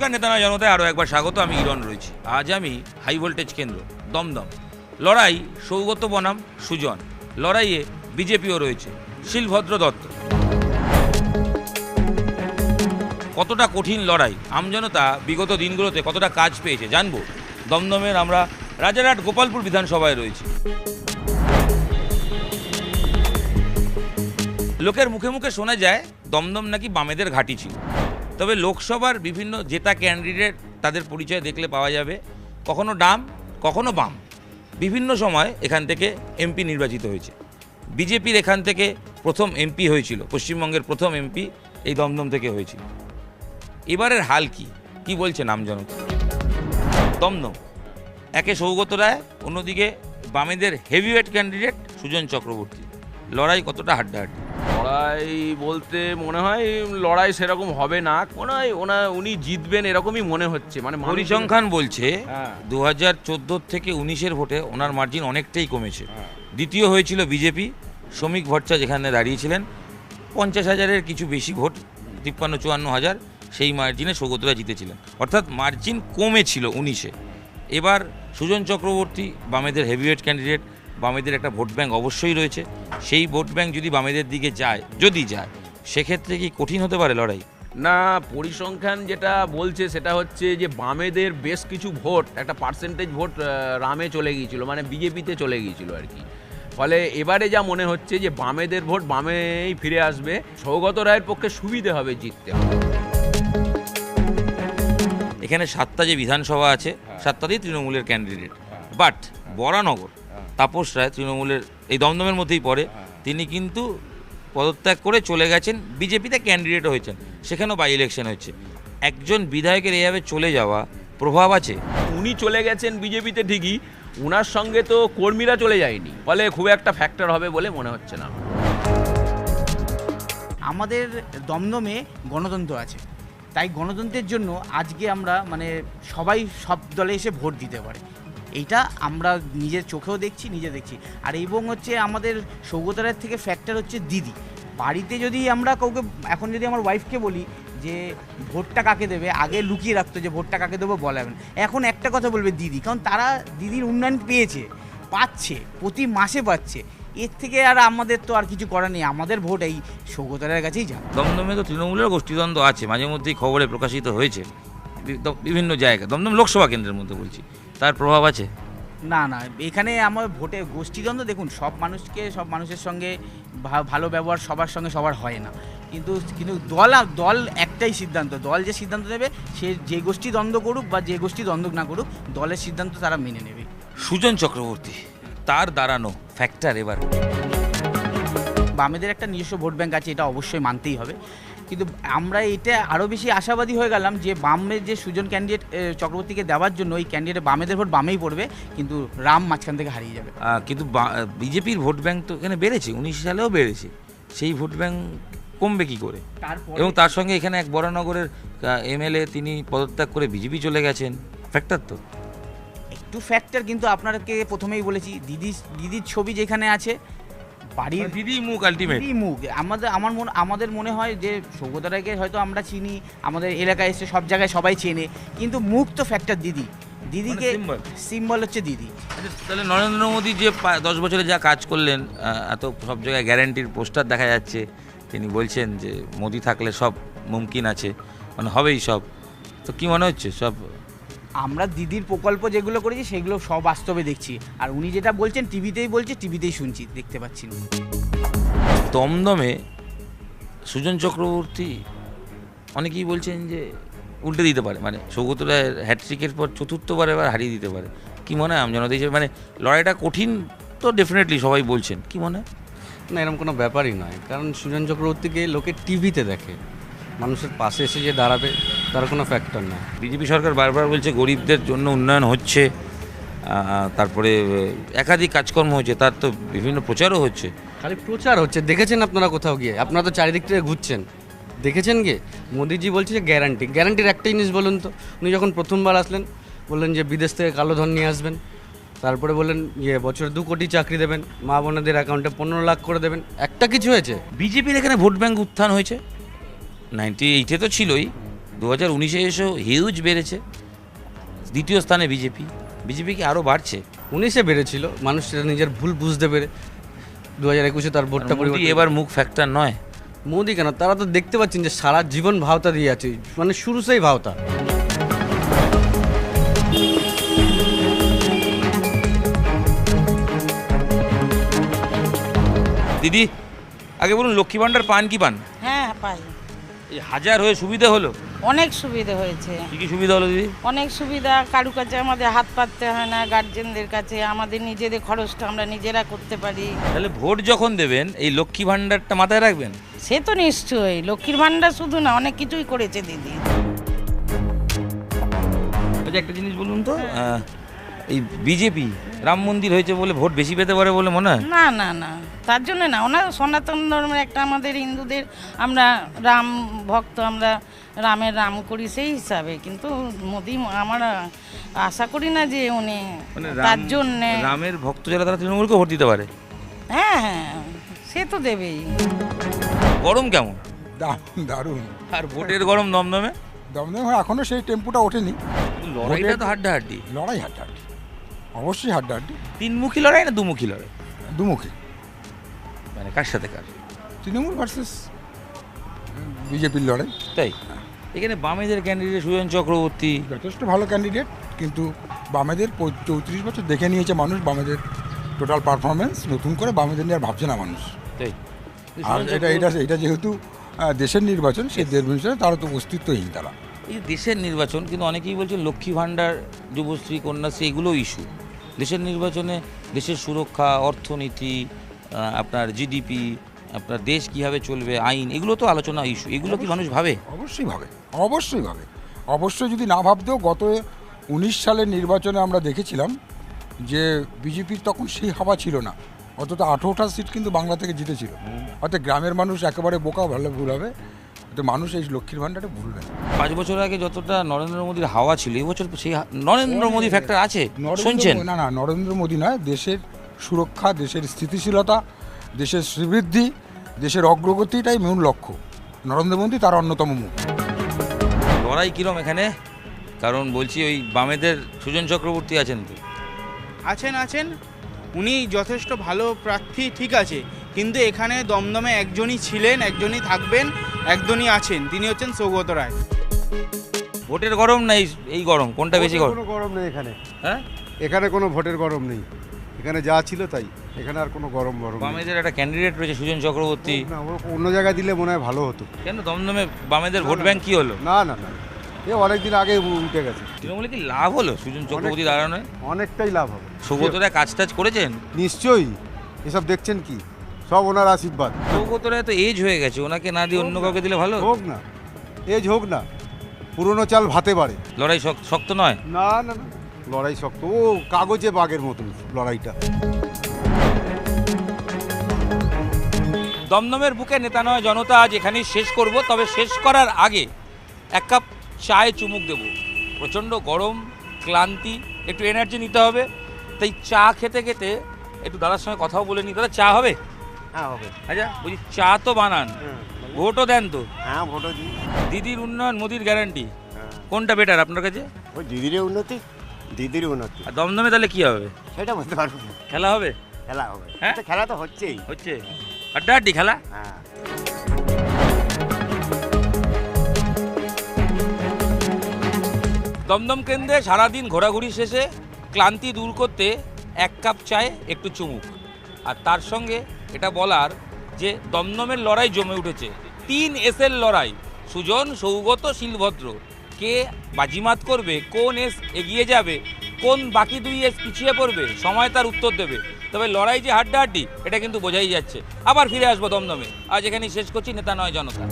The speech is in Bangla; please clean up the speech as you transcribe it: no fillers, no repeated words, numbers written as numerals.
নমস্কার, নেতানা জনতায় আরও একবার স্বাগত। আমি ইরন রয়েছি। আজ আমি হাই ভোল্টেজ কেন্দ্র দমদম। লড়াই সৌগত বনাম সুজন, লড়াইয়ে বিজেপিও রয়েছে, শিলভদ্র দত্ত। কতটা কঠিন লড়াই, আমজনতা বিগত দিনগুলোতে কতটা কাজ পেয়েছে জানবো। দমদমের আমরা রাজারহাট গোপালপুর বিধানসভায় রয়েছি। লোকের মুখে মুখে শোনা যায় দমদম নাকি বামেদের ঘাঁটি ছিল, তবে লোকসভার বিভিন্ন জেতা ক্যান্ডিডেট তাদের পরিচয় দেখলে পাওয়া যাবে কখনো ডাম কখনো বাম। বিভিন্ন সময় এখান থেকে এমপি নির্বাচিত হয়েছে। বিজেপির এখান থেকে প্রথম এমপি হয়েছিল, পশ্চিমবঙ্গের প্রথম এমপি এই দমদম থেকে হয়েছিল। এবারের হাল কি বলছে আমজনতা? দমদম একে সৌগত রায়, অন্যদিকে বামেদের হেভিওয়েট ক্যান্ডিডেট সুজন চক্রবর্তী। লড়াই কতটা হাড্ডাহাড্ডি? লড়াই বলতে মনে হয় লড়াই সেরকম হবে না, মনে হয় উনি জিতবেন এরকমই মনে হচ্ছে। মানে পরিসংখ্যান বলছে হ্যাঁ। 2014 থেকে 19-এর ভোটে ওনার মার্জিন অনেকটাই কমেছে। দ্বিতীয় হয়েছিল বিজেপি, শ্রমিক ভট্টাচার্য যেখানে দাঁড়িয়েছিলেন 50,000-এর কিছু বেশি ভোট, 53-54,000, সেই মার্জিনে সৌগতরা জিতেছিলেন, অর্থাৎ মার্জিন কমেছিল 19-এ। এবার সুজন চক্রবর্তী বামেদের হেভিওয়েট ক্যান্ডিডেট, বামেদের একটা ভোট ব্যাঙ্ক অবশ্যই রয়েছে। সেই ভোট ব্যাঙ্ক যদি বামেদের দিকে যায়, সেক্ষেত্রে কি কঠিন হতে পারে লড়াই? না, পরিসংখ্যান যেটা বলছে সেটা হচ্ছে যে বামেদের বেশ কিছু ভোট, একটা পার্সেন্টেজ ভোট রামে চলে গিয়েছিল, মানে বিজেপিতে চলে গিয়েছিল আর কি। ফলে এবারে যা মনে হচ্ছে যে বামেদের ভোট বামেই ফিরে আসবে, সৌগত রায়ের পক্ষে সুবিধে হবে জিততে। এখানে 7টা যে বিধানসভা আছে, 7টাতেই তৃণমূলের ক্যান্ডিডেট। বাট বরানগর তাপস রায় তৃণমূলের এই দমদমের মধ্যেই পড়ে, তিনি কিন্তু পদত্যাগ করে চলে গেছেন, বিজেপিতে ক্যান্ডিডেটও হয়েছেন, সেখানেও বাই ইলেকশন হচ্ছে। একজন বিধায়কের এইভাবে চলে যাওয়া প্রভাব আছে? উনি চলে গেছেন বিজেপিতে ঠিকই, ওনার সঙ্গে তো কর্মীরা চলে যায়নি, ফলে খুব একটা ফ্যাক্টর হবে বলে মনে হচ্ছে না। আমাদের দমদমে গণতন্ত্র আছে, তাই গণতন্ত্রের জন্য আজকে আমরা সবাই সব দলে এসে ভোট দিতে পারে, এইটা আমরা নিজের চোখেও দেখছি। আর এবং হচ্ছে আমাদের সৌগত রায়ের থেকে ফ্যাক্টর হচ্ছে দিদি। বাড়িতে যদি আমরা কাউকে, এখন যদি আমার ওয়াইফকে বলি যে ভোটটা কাকে দেবে, আগে লুকিয়ে রাখতো যে ভোটটা কাকে দেবো বলাবেন, এখন একটা কথা বলবে দিদি, কারণ তারা দিদির উন্নয়ন পাচ্ছে প্রতি মাসে পাচ্ছে। এর থেকে আর আমাদের তো আর কিছু করার নেই, আমাদের ভোট এই সৌগত রায়ের কাছেই যাবে। দমদমে তো তৃণমূলের গোষ্ঠীদ্বন্দ্ব আছে, মাঝে মধ্যেই খবরে প্রকাশিত হয়েছে বিভিন্ন জায়গায়। দমদম লোকসভা কেন্দ্রের মধ্যে বলছি, তার প্রভাব আছে? না, এখানে আমার ভোটে গোষ্ঠীদ্বন্দ্ব, দেখুন সব মানুষের সঙ্গে ভালো ব্যবহার সবার সঙ্গে সবার হয় না, কিন্তু দল একটাই সিদ্ধান্ত, দল যে সিদ্ধান্ত নেবে, সে যে গোষ্ঠী দ্বন্দ্ব করুক বা যে গোষ্ঠী দ্বন্দ্ব না করুক, দলের সিদ্ধান্ত তারা মেনে নেবে। সুজন চক্রবর্তী, তার দাঁড়ানো ফ্যাক্টর এবার? বামেদের একটা নিজস্ব ভোট ব্যাঙ্ক আছে, এটা অবশ্যই মানতেই হবে, কিন্তু আমরা এটা আরও বেশি আশাবাদী হয়ে গেলাম যে বামের যে সুজন ক্যান্ডিডেট চক্রবর্তীকে দেওয়ার জন্য, ওই ক্যান্ডিডেট বামেদের ভোট বামেই পড়বে, কিন্তু রাম মাঝখান থেকে হারিয়ে যাবে। কিন্তু বিজেপির ভোট ব্যাঙ্ক তো এখানে বেড়েছে, 19 সালেও বেড়েছে, সেই ভোট ব্যাঙ্ক কমবে কি করে? এবং তার সঙ্গে এখানে এক বরানগরের এমএলএ, তিনি পদত্যাগ করে বিজেপি চলে গেছেন, ফ্যাক্টর তো একটু ফ্যাক্টর। কিন্তু আপনাকে প্রথমেই বলেছি, দিদির ছবি যেখানে আছে, বাড়ির দিদি মুখ আলটিমেট মুখ। আমাদের মনে হয় যে সৌগত রায়কে হয়তো আমরা চিনি, আমাদের এলাকায় এসে সব জায়গায় সবাই চেনে, কিন্তু মুখ তো ফ্যাক্টর দিদিকে সিম্বল হচ্ছে দিদি। তাহলে নরেন্দ্র মোদী যে 10 বছরে যা কাজ করলেন, এত সব জায়গায় গ্যারান্টির পোস্টার দেখা যাচ্ছে, তিনি বলছেন যে মোদী থাকলে সব মুমকিন আছে, মানে হবেই সব, তো কি মনে হচ্ছে সব? আমরা দিদির প্রকল্প যেগুলো করেছি সেগুলো সব বাস্তবে দেখছি, আর উনি যেটা বলছেন টিভিতেই শুনছি, দেখতে পাচ্ছি না। দমদমে সুজন চক্রবর্তী অনেকেই বলছেন যে উল্টে দিতে পারে, মানে সৌগত রায়ের হ্যাট্রিকের পর চতুর্থবার এবার হারিয়ে দিতে পারে। কি মনে হয় আমজনতা হিসেবে? মানে লড়াইটা কঠিন তো ডেফিনেটলি সবাই বলছেন, কি মনে হয়? না, এরকম কোনো ব্যাপারই নয়, কারণ সুজন চক্রবর্তীকে লোকে টিভিতে দেখে, মানুষের পাশে এসে যে দাঁড়াবে তার কোনো ফ্যাক্টর না। বিজেপি সরকার বারবার বলছে গরিবদের জন্য উন্নয়ন হচ্ছে, তারপরে একাধিক কাজকর্ম হচ্ছে, তার তো বিভিন্ন প্রচারও হচ্ছে। খালি প্রচার হচ্ছে, দেখেছেন আপনারা কোথাও গিয়ে? আপনারা তো চারিদিক থেকে ঘুরছেন, দেখেছেন গিয়ে? মোদিজি বলছে যে গ্যারান্টির একটা জিনিস বলুন তো। উনি যখন প্রথমবার আসলেন বললেন যে বিদেশ থেকে কালো ধন নিয়ে আসবেন, তারপরে বললেন বছরে 2 কোটি চাকরি দেবেন, মা বোনেদের অ্যাকাউন্টে 15 লাখ করে দেবেন। একটা কিছু হয়েছে? বিজেপির এখানে ভোট ব্যাঙ্ক উত্থান হয়েছে, 98-এ তো ছিলই, 2019-এ এসেও হিউজ বেড়েছে। দ্বিতীয় স্থানে বিজেপি কি আরও বাড়ছে? 19-এ বেড়েছিল, মানুষ সেটা নিজের ভুল বুঝতে পেরে 2021-এ তার ভোটটা মোদি পরিবর্তন। এবার মুখ ফ্যাক্টর নয়। মোদি কেন, তারা তো দেখতে পাচ্ছেন যে সারা জীবন ভাওতা দিয়ে আছে, মানে শুরু সেই ভাওতা। দিদি আগে বলুন, লক্ষ্মী ভাণ্ডার পান কি পান? হ্যাঁ পাই, এই 1000 হয়ে সুবিধা হলো? অনেক সুবিধা হয়েছে, কি কি সুবিধা হলো দিদি? অনেক সুবিধা। কারু কাছে আমাদের হাত পাততে হয় না, গার্জেনদের কাছে, আমাদের নিজেদের খরচটা আমরা নিজেরা করতে পারি। তাহলে ভোট যখন দেবেন এই লক্ষ্মী ভাণ্ডারটা মাথায় রাখবেন। সে তো নিশ্চয়ই, লক্ষ্মীর ভাণ্ডার শুধু না, অনেক কিছুই করেছে দিদি। আচ্ছা একটা জিনিস বলুন তো, এই বিজেপি রাম মন্দির হয়েছে বলে ভোট বেশি পেতে পারে বলে মনে হয়? না না না, তার জন্য না, ওনার সনাতন ধর্মের একটা, আমাদের হিন্দুদের আমরা রাম ভক্ত, আমরা রামের রাম করি সেই হিসাবে। কিন্তু মোদি আমরা আশা করি না যে উনি মানে তার জন্যে। রামের ভক্ত যারা তারা তৃণমূলকে ভোট দিতে পারে? হ্যাঁ হ্যাঁ, সে তো দেবেই। গরম কেমন? দারুণ। আর ভোটের গরম দমদমে? দমদমে এখনও সেই টেম্পুটা ওঠেনি। লড়াইটা তো হাড্ডাহাড্ডি। লড়াই হাড্ডাহাড্ডি, অবশ্যই হাড্ডাহাড্ডি। তিনমুখী লড়াই না দুমুখী লড়াই? দুমুখী, মানে কার সাথে কার? তৃণমূল ভার্সেস বিজেপির লড়াই। তাই এখানে বামেদের ক্যান্ডিডেট সুজন চক্রবর্তী যথেষ্ট ভালো ক্যান্ডিডেট, কিন্তু বামেদের 34 বছর দেখে নিয়েছে মানুষ, বামেদের টোটাল পারফরমেন্স। নতুন করে বামেদের নিয়ে আর ভাবছে না মানুষ। তাই আর এটা যেহেতু দেশের নির্বাচন, সেই নির্বাচনে তারা তো অস্তিত্বহীন তারা। এই যে দেশের নির্বাচন, কিন্তু অনেকেই বলছে লক্ষ্মী ভাণ্ডার, যুবশ্রী, কন্যাশ্রী এগুলো ইস্যু। দেশের নির্বাচনে দেশের সুরক্ষা, অর্থনীতি, আপনার জিডিপি, আপনার দেশ কীভাবে চলবে, আইন, এগুলো তো আলোচনা ইস্যু। এগুলো কি মানুষ ভাবে? অবশ্যই ভাবে, অবশ্যই ভাবে। অবশ্যই যদি না ভাবতেও, গত 19 সালের নির্বাচনে আমরা দেখেছিলাম যে বিজেপির তখন সেই হাওয়া ছিল না, অন্তত 18টা সিট কিন্তু বাংলা থেকে জিতেছিল। অর্থাৎ গ্রামের মানুষ একেবারে বোকা, ভালো ভুল হবে, তো মানুষ এই লক্ষ্মীর ভাণ্ডারে ভুলবে না। 5 বছর আগে যতটা নরেন্দ্র মোদীর হাওয়া ছিল, এই বছর সেই নরেন্দ্র মোদী ফ্যাক্টর আছে শুনছেন? না, নরেন্দ্র মোদী নয়, দেশের সুরক্ষা, দেশের স্থিতিশীলতা, দেশের শ্রীবৃদ্ধি, দেশের অগ্রগতিটাই মূল লক্ষ্য। নরেন্দ্র মোদী তার অন্যতম মুখ। লড়াই কিরম এখানে? কারণ বলছি ওই বামেদের সুজন চক্রবর্তী আছেন তো। আছেন, উনি যথেষ্ট ভালো প্রার্থী, ঠিক আছে, কিন্তু এখানে দমদমে একজনই ছিলেন, একজনই থাকবেন, একজনই আছেন, তিনি হচ্ছেন সৌগত রায়। ভোটের গরম না এই গরম, কোনটা বেশি গরম? কোনো গরম নেই এখানে, হ্যাঁ, এখানে কোনো ভোটের গরম নেই, এখানে যা ছিল তাই, এখানে আর কোনো গরম নেই। বামেদের একটা ক্যান্ডিডেট রয়েছে সুজন চক্রবর্তী। না, ও অন্য জায়গায় দিলে মনে হয় ভালো হতো। কেন দমদমে বামেদের ভোট ব্যাংক কি হলো? না না না, এ অনেকদিন আগে উঠে গেছে। তৃণমূলে কি লাভ হলো সুজন চক্রবর্তী দাঁড়ানোয়? অনেকটাই লাভ হবে। সৌগতরা কাজ টাজ করেছেন? নিশ্চয়ই, এসব দেখছেন কি, সব ওনার আশীর্বাদ। সৌগতরা তো এজ হয়ে গেছে, ওনাকে না দিয়ে অন্য কাউকে দিলে ভালো। হোক না, এজ হোক না, পুরনো চাল ভাতে বাড়ে। লড়াই শক্ত নয়? না না না, লড়াই শক্ত, ও কাগজে বাঘের মতন লড়াইটা। দমদমের বুকে নেতা নয় জনতা আজ এখানেই শেষ করব। তবে শেষ করার আগে এক কাপ চায়ে চুমুক দেব। প্রচণ্ড গরম, ক্লান্তি, একটু এনার্জি নিতে হবে, তাই চা খেতে খেতে একটু দাদার সঙ্গে কথাও বলে নিই। দাদা চা হবে? হ্যাঁ হবে। আচ্ছা বলছি, চা তো বানান, ভোটও দেন তো? হ্যাঁ ভোটও দিই। দিদির উন্নয়ন, মোদির গ্যারান্টি, কোনটা বেটার আপনার কাছে? ওই দিদির উন্নতি, দিদির উন্নতি। আর দমদমে তাহলে কি হবে? সেটা বলতে পারবো না। খেলা হবে? খেলা হবে, হ্যাঁ? তো খেলা তো হচ্ছেই। হচ্ছে হাড্ডাহাড্ডি খেলা। হ্যাঁ, দমদম কেন্দ্রে সারাদিন ঘোরাঘুরি শেষে ক্লান্তি দূর করতে এক কাপ চায়ে একটু চুমুক। আর তার সঙ্গে এটা বলার যে দমদমের লড়াই জমে উঠেছে, 3 এসের লড়াই। সুজন, সৌগত, শিলভদ্র, কে বাজিমাত করবে, কোন এস এগিয়ে যাবে, কোন বাকি 2 এস পিছিয়ে পড়বে, সময় তার উত্তর দেবে। তবে লড়াই যে হাড্ডাহাড্ডি এটা কিন্তু বোঝাই যাচ্ছে। আবার ফিরে আসবো দমদমে। আজ এখানেই শেষ করছি, নেতা নয় জনতা।